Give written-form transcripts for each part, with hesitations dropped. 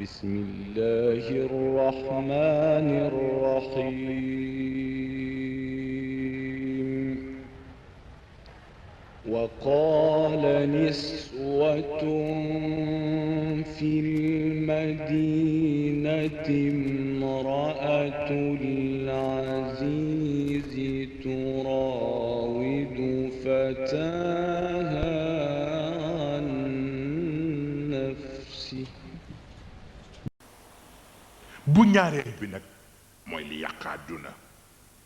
بسم الله الرحمن الرحيم وقال نسوة في المدينة امرأة العزيز تراود فتاها عن نفسه bu ñaareel bi nag mooy li yàq àdduna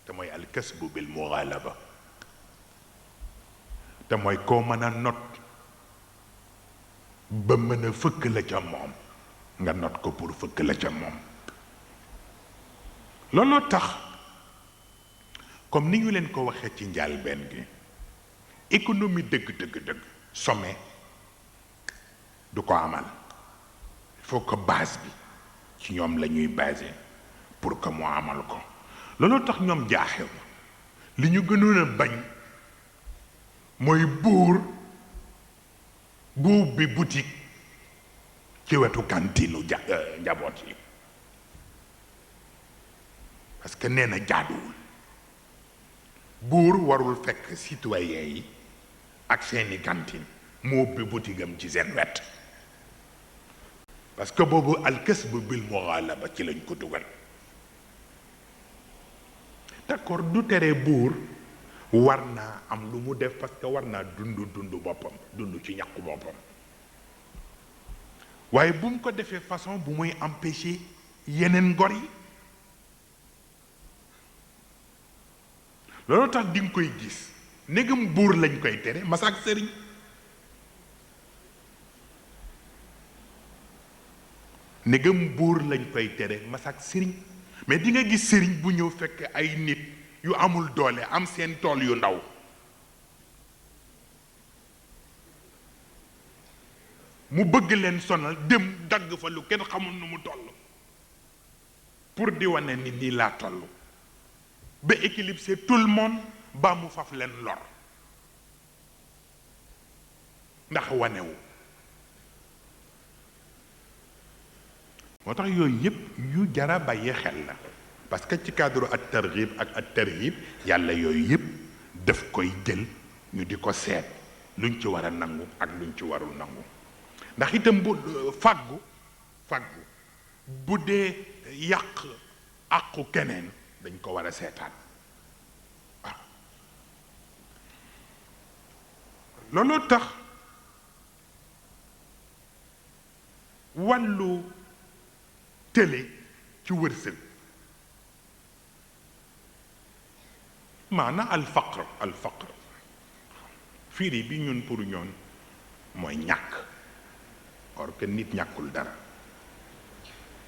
te mooy alkasbu bil mughalaba te mooy koo mën a not ba mën a fëkk la ca moom nga not ko pour fëkk la ca moom looloo tax comme ni ñu leen ko waxee ci njàlbeen gi économie dëgg sommet du ko amal il faut que base bi ci ñoom la ñuy basé pour que mu amal ko looloo tax ñoom jaaxew li ñu gënoon a bañ mooy buur bu ubbi boutique ci wetu kantinu njaboot yi parce que nee na jaaduwul buur warul fekk citoyen yi ak seeni cantine mu ubbi boutique am ci seen wet parce que boobu alkasb bil mughalaba ci lañ ko dugal d'accord du tere buur war naa am lu mu def parce que war naa dund boppam dund ci ñàkku boppam waaye bu mu ko defee façon bu muy empêcher yeneen ngor yi loolu tax di nga koy gis négam buur lañ koy tere masak sëriñ négam buur lañ koy tere masak sëriñ mais di nga gis sëriñ bu ñëw fekk ay nit yu amul doole am seen tool yu ndaw mu bëgg leen sonal dem dagg fa lu kenn xamul nu mu toll pour di wane ni nii laa toll ba éclipser tout le monde ba mu faf leen lor ndax wanewu moo tax yooyu yëpp yu jara bàyyi xel la parce que ci cadre at targhib ak at tarhib yàlla yooyu yëpp daf koy jël ñu di ko seet luñ ci war a nangu ak luñ ci warul nangu ndax itam bu fàggu bu dee yàq àqu keneen dañ ko war a seetaan waaw looloo tax wàllu télé ci wërsëg maana alfaqr firi bi ñun pour ñoon mooy ñàkk or que nit ñàkkul dara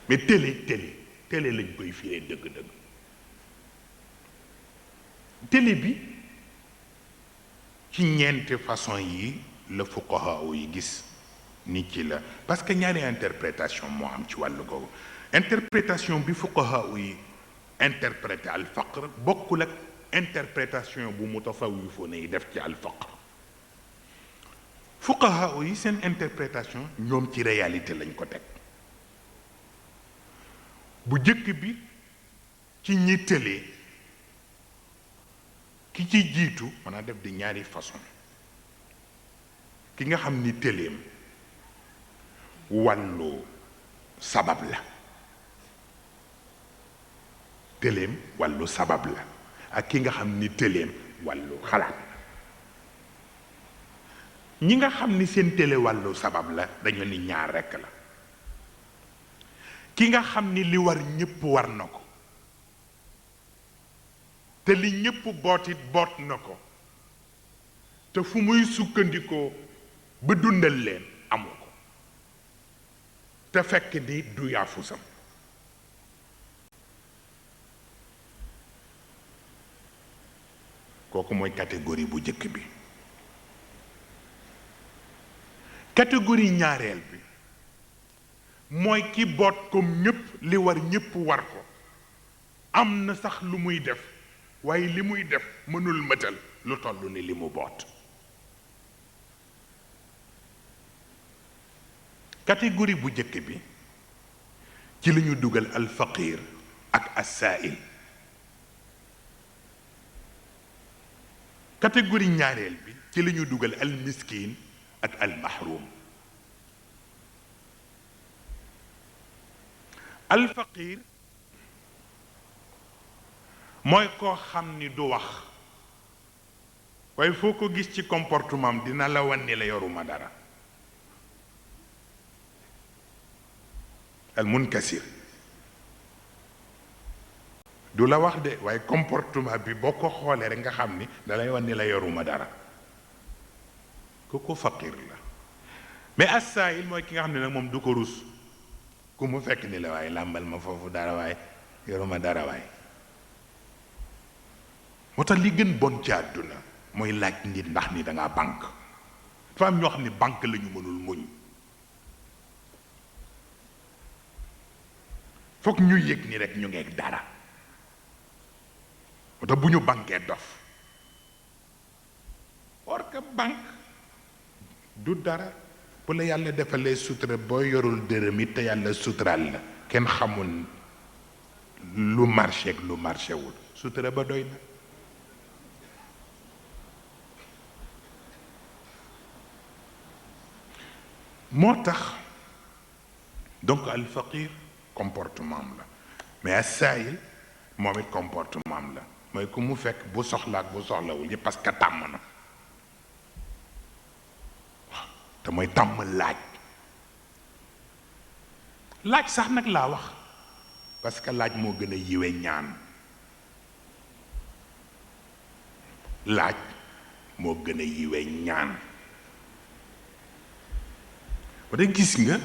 mais télé lañ koy firee dëgg-dëgg télé bi ci ñeenti façon yi la fuqaha yi gis ni ci la parce que ñaari interprétation moo am ci wàllu googu interprétation bi fuqaha yi interprété al faqr bokkul ak interprétation bu mutasawwifoon yi def ci al faqr fuqaha yi seen interprétation ñoom ci réalité lañ ko teg bu jëkk bi ci ñi tëlee ki ci jiitu mën a def di ñaari façon ki nga xam ni tëleem wàllu sabab la tëleem wàllu sabab la ak ki nga xam ni tëleem wàllu xalaat ñi nga xam ni seen télé wàllu sabab la dañu ni ñaar rekk la ki nga xam ni li war ñépp war na ko te li ñépp bootit boot na ko te fu muy sukkandikoo ba dundal leen amu ko te fekk ni du yaafusam kooku mooy catégorie bu jëkk bi catégorie ñaareel bi mooy ki boot comme ñépp li war ñépp war ko am na sax lu muy def waaye li muy def mënul mëtal lu toll ni li mu boot catégorie bu jëkk bi ci la ñu dugal al faqir ak as-sa'il. catégorie ñaareel bi ci la ñu dugal al miskin ak al mahrum. al faqir mooy koo xam ni du wax waaye foo ko gis ci comportement am dina la wan ni la yoruma dara. al munkasir du la wax de waaye comportement bi boo ko xoolee rek nga xam ni dalay wan ni la yoruma dara kooku faqir la. mais as-sa'il mooy ki nga xam ne nag moom du ko rus ku mu fekk ni la waaye làmbal ma foofu dara waaye yoruma dara waaye. moo tax li gën bon ci àdduna mooy laaj nit ndax ni dangaa banque. dafa am ñoo xam ne banque la ñu mënul muñ. foog ñu yëg ni rek ñu ngeeg dara. moo tax bu ñu banquee dof. or que banque du dara. bu la yàlla defalee sutura boo yorul dërëm it te yàlla suturaal la kenn xamul lu marché ak lu marché wul sutura ba doy na. moo tax donc al faqir comportement am la mais as-sa'il moom it comportement am la mooy ku mu fekk bu soxla ak bu soxlawul yëpp parce que tàmm na. te mooy tàmm laaj sax nag laa wax parce que laaj moo gën a yiwe ñaan. laaj moo gën a yiwe ñaan. ba de gis nga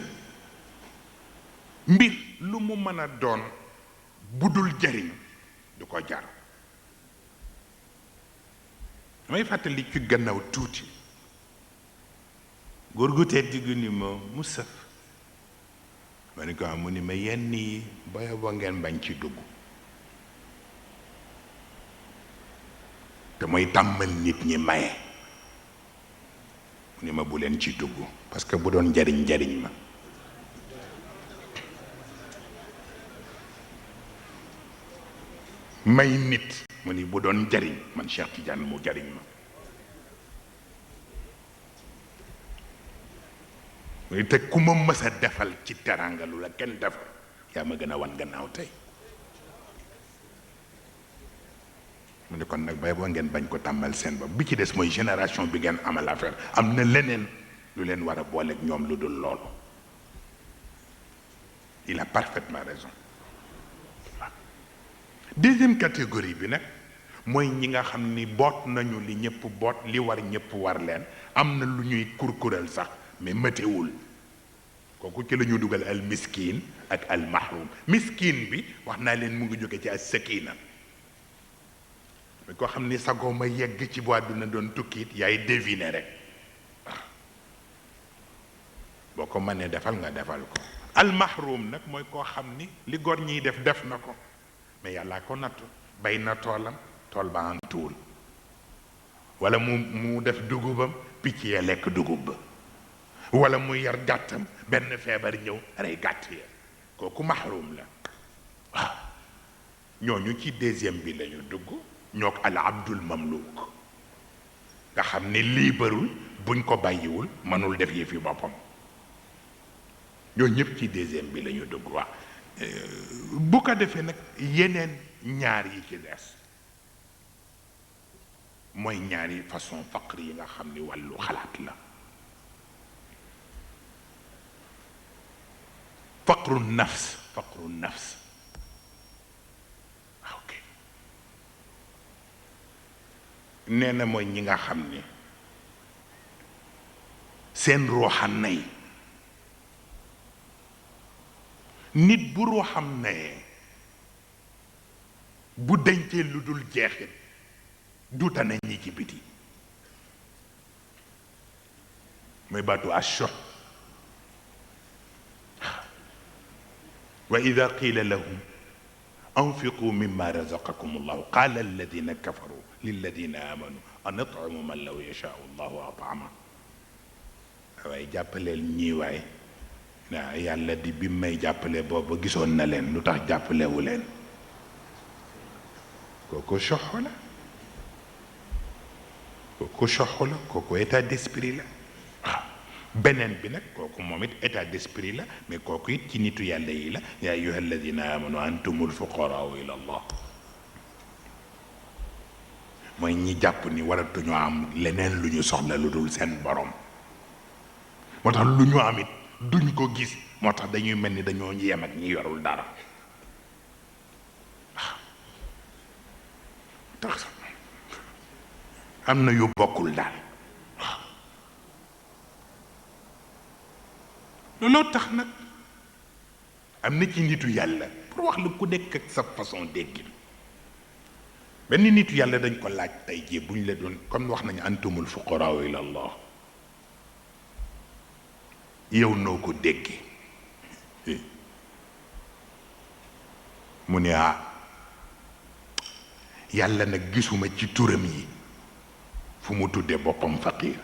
mbir lu mu mën a doon budul jariñ du ko jar. damay fàttali ci gannaaw tuuti góor gu tedd diggu ni ma mu sëf ma ni ko mu ni ma yenn yi booy boo ngeen bañ ci dugg. te mooy tàmmal nit ñi maye. mu ni ma bu leen ci dugg parce que bu doon njariñ ma. may nit mu ni bu doon njariñ man Cheikh Tidiane mu jariñ ma. te ku ma mës a defal ci teranga lu la kenn defal yaa ma gën a wan gannaaw tey. mu ne kon nag bay boo ngeen bañ ko tàmmal seen bopp bi ci des mooy génération bi ngeen amal affaire am na leneen lu leen war a booleeg ñoom lu dul loolu. il a parfaitement raison. deuxième catégorie bi nag mooy ñi nga xam ni boot nañu li ñëpp boot li war ñëpp war leen am na lu ñuy kurkural sax mais mëtewul. kooku ci la ñu dugal al miskin ak al mahrum. miskin bi wax naa leen mu ngi jóge ci as sakina. mais koo xam ni sagoo ma yegg ci bu àdduna doon tukkiit yaay deviner rek boo ko mënee defal nga defal ko. al mahrum nag mooy koo xam ni li góor ñiy def na ko mais yàllaa ko nattu bay na toolam tool ba antuwul wala mu def dugubam picc ya lekk dugub ba wala mu yar gàttam benn feebar ñëw rey gàtt ya kooku mahrum la. waaw ñooñu ci deuxième bi lañu dugg ñook al abdul mamluk nga xam ne liibarul buñ ko bàyyiwul mënul def yëfi boppam. ñoo ñëpp ci deuxième bi lañu dugg. waa bu ko defee nag yeneen ñaar yi ci des mooy ñaari façon faqr yi nga xam ni wàllu xalaat la. faqru nafs ok nee na mooy ñi nga xam ni seen ruuxam nay nit bu ruuxam nayee bu dencee lu dul jeexit duuta na ñi ci biti mooy baatu asho. wa ida qila lahum anfiqu mimma razaqakum allahu qala alladina kafaru lilladina amanu an at'amu man law yashaau allahu at'ama waaye jàppaleel ñii waay waaw yàlla di bi may jàppale booba gisoon na leen lu tax jàppalewu leen kooku soxo la kooku soxo la kooku état d'esprit la waaw beneen bi nag kooku moom it état d'esprit la mais kooku it ci nitu yàlla yi la yaa ayyuha alladina amanu antumul fuqaraau ila allah mooy ñi jàpp ni waratuñoo am leneen lu ñu soxla lu dul seen borom moo tax lu ñu am it duñ ko gis moo tax dañuy mel ni dañoo yem ak ñi yorul dara waaw tax am na yu bokkul daal waaw looloo tax nag am na ci nitu yàlla pour wax la ku nekk ak sa façon déggin benn nitu yàlla dañ ko laaj tey jii buñ la doon comme wax nañu antumul fuqaraa ila allah yow noo ko déggee mu ne yàlla nag gisuma ci turam yi fu mu tuddee boppam faqiir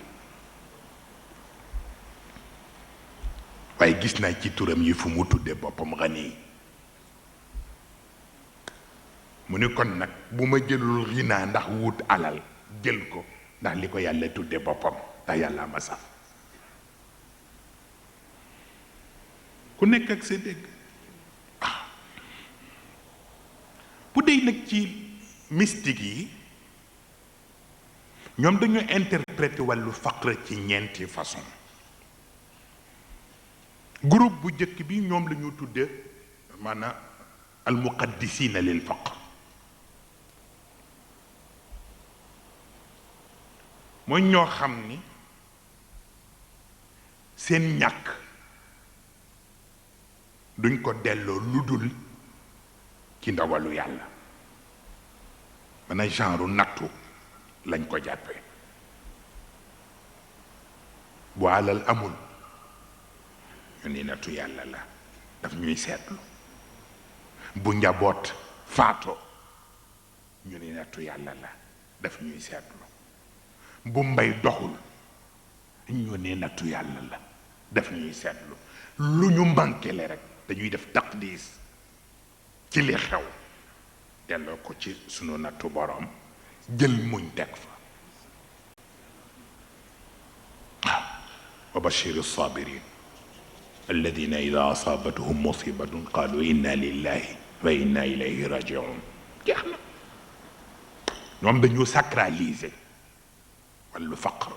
waaye gis naa ci turam yi fu mu tuddee boppam xani mu ni kon nag bu ma jëlul xinaa ndax wut alal jël ko ndax li ko yàlla tuddee boppam ndax yàlla ma saf ku nekk ak sa dégg bu dee nag ci mystique yi ñoom dañu interpréter wàllu faqr ci ñeenti façon groupe bu njëkk bi ñoom la ñu tudde maanaam al muqaddisina lil faqr mooy ñoo xam ni seen ñàkk duñ ko delloo lu dul ci ndawalu yàlla maanaam genre nattu lañ ko jàppee bu alal amul ñu ni nattu yàlla la daf ñuy seetlu bu njaboot faatoo ñu ni nattu yàlla la daf ñuy seetlu bu mbay doxul ñu ni nattu yàlla la daf ñuy seetlu lu ñu manqué le rek dañuy def taqdis ci li xew delloo ko ci sunu nattu boroom jël muñ teg fa waaw wa bashiri sabirin alladina ida asabatuhum musibatun qalu inna lillahi wa inna ilayhi rajiun jeex na ñoom dañu sacraliser wàllu faqr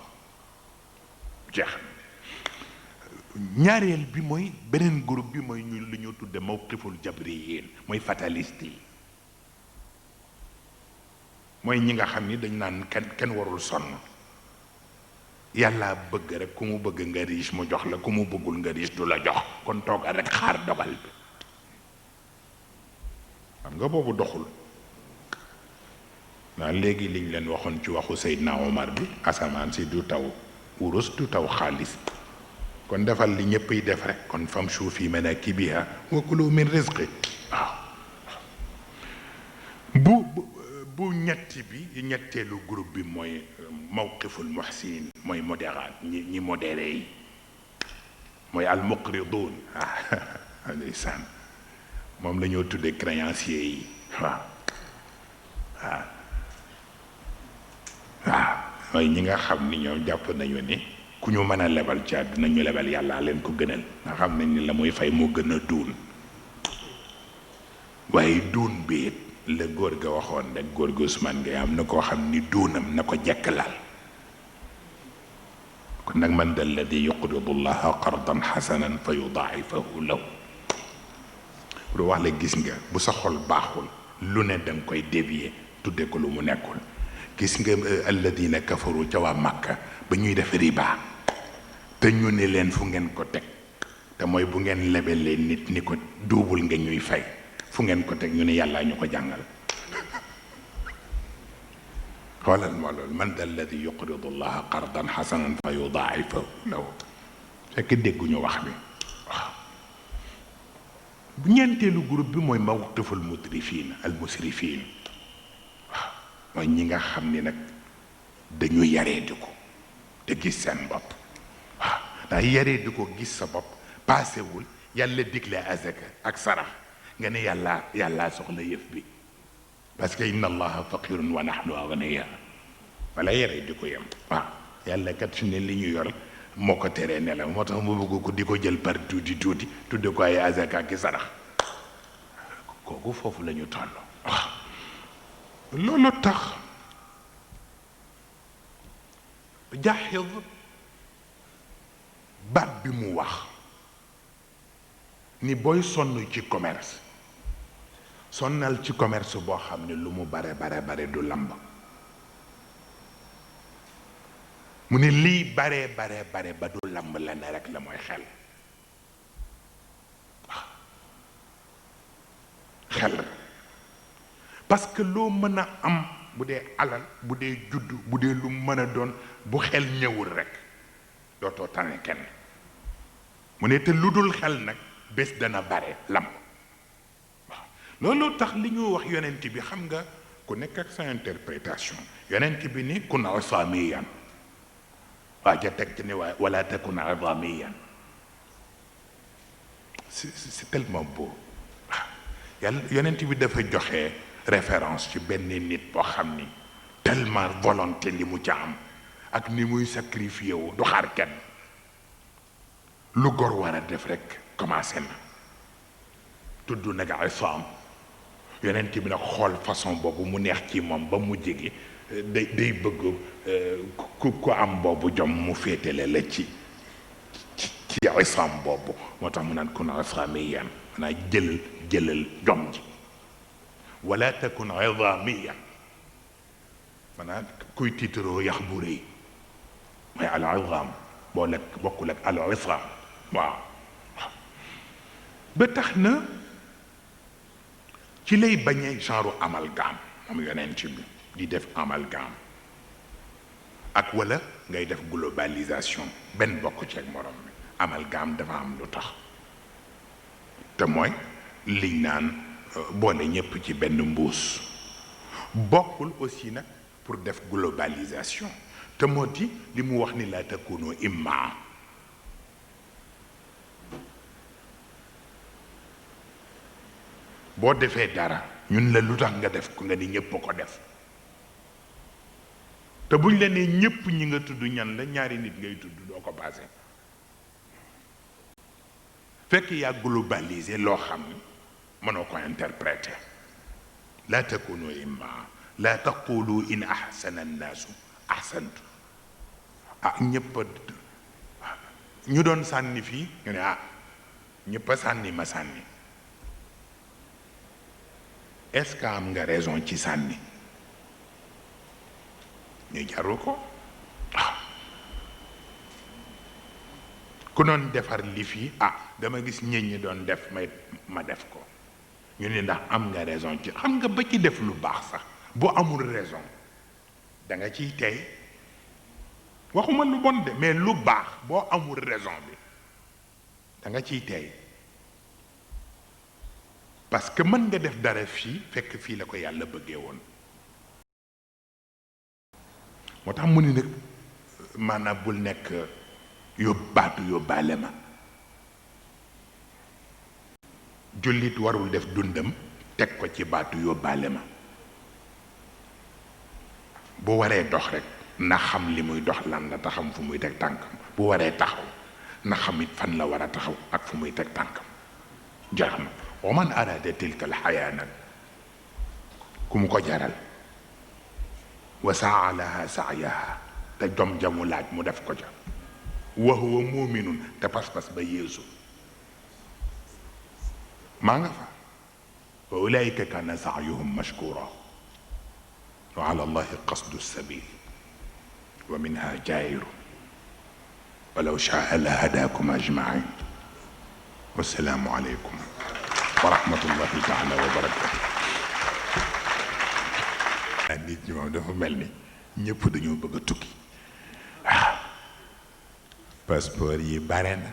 jeex na ñaareel bi mooy beneen groupe bi mooy ñu li ñu tudde mawqiful jabriyin mooy fataliste yi mooy ñi nga xam ni dañ naan kenn warul sonn yàlla bëgg rek ku mu bëgg nga riche mu jox la ku mu bëggul nga riche du la jox kon toogal rek xaar dogal bi xam nga boobu doxul naa léegi liñ leen waxoon ci waxu Seydina Omar bi asamaan si du taw wurus du taw xaalis kon defal li ñëpp yi def rek kon famshu fi manakibiha wa kulu min rizqi waaw bu ñetti bi ñetteelu groupe bi mooy mawqiful muhsinin mooy modérat ñi modéré yi mooy al muqridun ndeysaan moom la ñoo tuddee créanciers yi waaw mooy ñi nga xam ni ñoom jàpp nañu ni ku ñu mën a lebal ci àdduna ñu lebal yàlla leen ko gënal nga xam nañ ni la muy fay moo gën a duun waaye duun bi it la góor ga waxoon rek góor ga Ousmane ngay am na koo xam ni duunam na ko jekk laal kon nag man dal ladi yuqridu llaha qardan xasanan fa yudaa'ifahu lahu lu wax la gis nga bu sa xol baaxul lu ne danga koy dévier tudde ko lu mu nekkul gis nga alladina kafaru ca waa Makka ba ñuy def riba te ñu ne leen fu ngeen ko teg te mooy bu ngeen lebelee nit ni ko duubul nga ñuy fay fu ngeen ko teg ñu ne yàlla ñu ko jàngal xoolal moo loolu man da alladi yuqridu llaha qardan xasanan fa yudaa'ifahu lahu fekk dégguñu wax bi waaw bu ñeenteelu groupe bi mooy mawqiful mutrifin al musrifin waaw mooy ñi nga xam ni nag dañu yaree di ko te gis seen bopp waaw ndax yaree di ko gis sa bopp paasewul yàlla digle azaka ak sarax nga ne yàllaa soxla yëf bi parce que inna allaha faqirun wa nahnu aghniya wala yere di ko yem waaw yàlla kat fi ne li ñu yor moo ko teree ne la moo tax mu bëgg ko di ko jël par tuuti tuuti tudde ko ay azaka ak sarax kooku foofu la ñu toll waaw loolu tax Jaaxid baat bi mu wax ni booy sonn ci commerce sonnal ci commerce boo xam ne lu mu bare du lamb mu ne lii bare ba du lamb la ne rek la mooy xel xel parce que loo mën a am bu dee alal bu dee juddu bu dee lu mën a doon bu xel ñëwul rek dootoo tane kenn mu ne te lu dul xel nag bés dana bare lamb waaw loolu tax li ñu wax yonent bi xam nga ku nekk ak sa interprétation yonent bi ni kun isaamiyan waa ja teg ci ni waaye wala takun idamiyan c'est tellement beau waaw yàlla yonent bi dafa joxe référence ci benn nit boo xam ni tellement volonté li mu ca am ak ni muy sacrifié wu du xaar kenn lu gor war a def rek commencé na tudd nag isaam yonent bi nag xool façon boobu mu neex ci moom ba mu jege day bëgg ku am boobu jom mu féetale la ci isaam boobu moo tax mu naan kun isaamiyan maanaam jëlal jom ji wala takun idamiyan maanaam kuy tiitaroo yax bu rëy mooy al idam bokkul ak al isaam waaw ba tax na ci lay bañee genre amalgame moom yonent bi di def amalgame ak wala ngay def globalisation benn bokk ci ak morom bi amalgame dafa am lu tax te mooy liñ naan boole ñépp ci benn mbuus bokkul aussi nag pour def globalisation te moo di li mu wax ni laa takunu imma boo defee dara ñun la lu tax nga def ko nga ni ñépp ko def te buñ la nee ñépp ñi nga tudd ñan la ñaari nit ngay tudd doo ko passé fekk yaa globalisé loo xam ni mënoo ko interpréter laa takunu imma laa taqulu in ahsana annaasu ahsantu ñëpp ñu doon sànni fii nga ne ñëpp a sànni ma sànni est-ce que am nga raison ci sànni ñu jaru ko ku doon defar li fii dama gis ñit ñi doon def ma def ko ñu ne ndax am nga raison ci xam nga ba ci def lu baax sax bu amul raison da nga ciy tey waxuma lu bon de mais lu baax boo amul raison bi da nga ciy tey parce que mën nga def dara fii fekk fii la ko yàlla bëggee woon moo tax mu ni nag maanaam bul nekk yóbbaale ma jullit warul def dundam teg ko ci baatu yóbbaale ma bu waree dox rek na xam li muy dox lan la taxam fu muy teg tànkam bu waree taxaw na xam it fan la war a taxaw ak fu muy teg tànkam jeex na wa man arada tilka alxayaa nag ku mu ko jaral wa saa laha saayaha te jom jamu laaj mu def ko ca wa huwa muminun te pas-pas ba yeesu maa nga fa wa ulaika kana saayuhum mashkura wa ala allahi qasdu sabil wa minha jairu walaw shaa la hadakum ajmain wassalaamu aleykum wa rahmatullahi taala wa barakatu nit ñi moom dafa mel ni ñëpp dañoo bëgg a tukki passeport yi bare na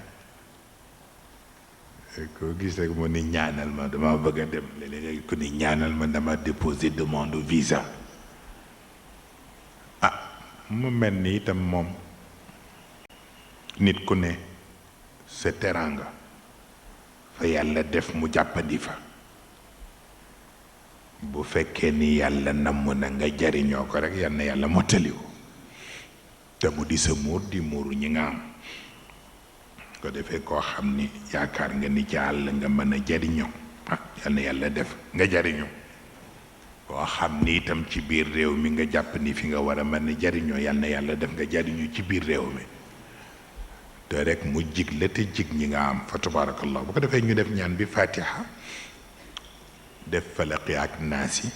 koo gis rek mu ni ñaanal ma dama bëgg a dem léeg-léeg ku ni ñaanal ma dama déposer demande visa mu mel ni itam moom nit ku ne sa teranga fa yàlla def mu jàppandi fa bu fekkee ni yàlla namm na nga jariñoo ko rek yal na yàlla mottali ko te mu di sa muur di muuru ñi nga am ko defee koo xam ni yaakaar nga ni ci àll nga mën a jariñoo yal na yàlla def nga jariñoo koo xam ni itam ci biir réew mi nga jàpp ni fi nga war a mën a jariñoo yal na yàlla def nga jariñu ci biir réew mi te rek mu jig la te jig ñi nga am fa tabarakallah bu ko defee ñu def ñaan bi fatiha def falaqi ak naasi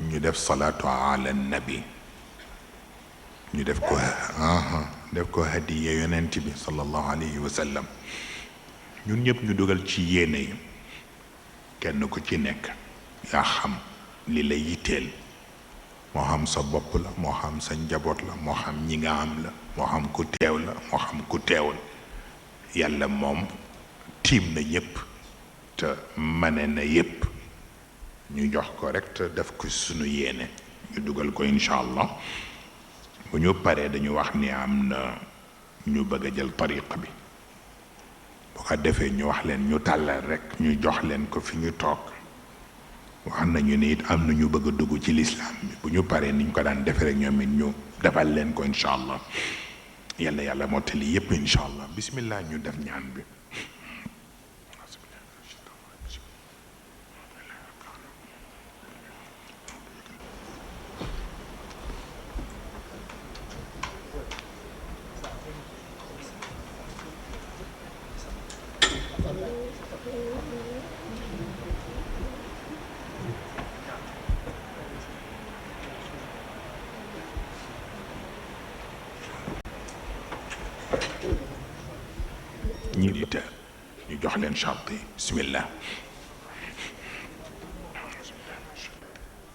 ñu def salaatu ala nabi ñu def ko hadiya yonent bi sallallahu alayhi wa sallam ñun ñëpp ñu dugal ci yéene yi kenn ku ci nekk yaa xam li la yitteel moo xam sa bopp la moo xam sa njaboot la moo xam ñi nga am la moo xam ku teew la moo xam ku teewul yàlla moom tiim na ñëpp te mane na yëpp ñu jox ko rek te def ko sunu yéene ñu dugal ko incha allah bu ñu paree dañu wax ni am na ñu bëgg a jël tariqa bi bu ko defee ñu wax leen ñu tàllal rek ñu jox leen ko fi ñu toog wax nañu ni it am na ñu bëgg a dugg ci lislaam bi bu ñu paree niñ ko daan defee rek ñoom it ñu defal leen ko incha allah yal na yàlla mottali yépp incha allah bismillah ñu def ñaan bi ñi di te ñu jox leen charte yi bismillah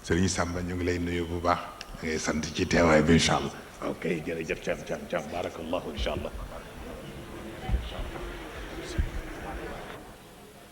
sëriñ Samba ñu ngi lay nuyu bu baax ngay sant ci teewaay bi incha allah ok jërëjëf Thiam barakallahu incha allah